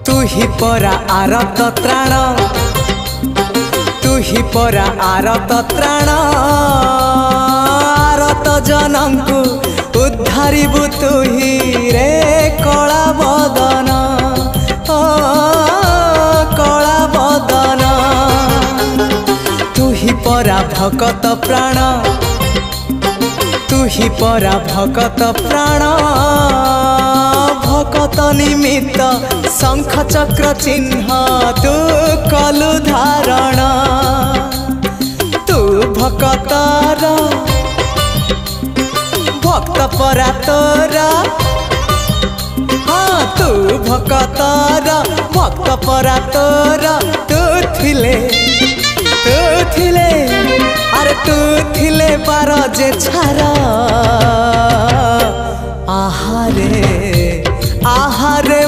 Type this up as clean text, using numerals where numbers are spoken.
तू ही परा आरत त्राण तू ही परा आरत त्राण आरत जनम को उद्धारिबु तू ही रे कला बदन ओ कला बदन तू ही परा भगत प्राण तू ही परा भगत प्राण भगत निमित्त शंख चक्र चिन्ह तू कलु धारण तू भगतर भक्त परा तोर हाँ तू भगतर भक्त परा तोर तू थिले अरे तू थिले पार जे छारा आहारे आहारे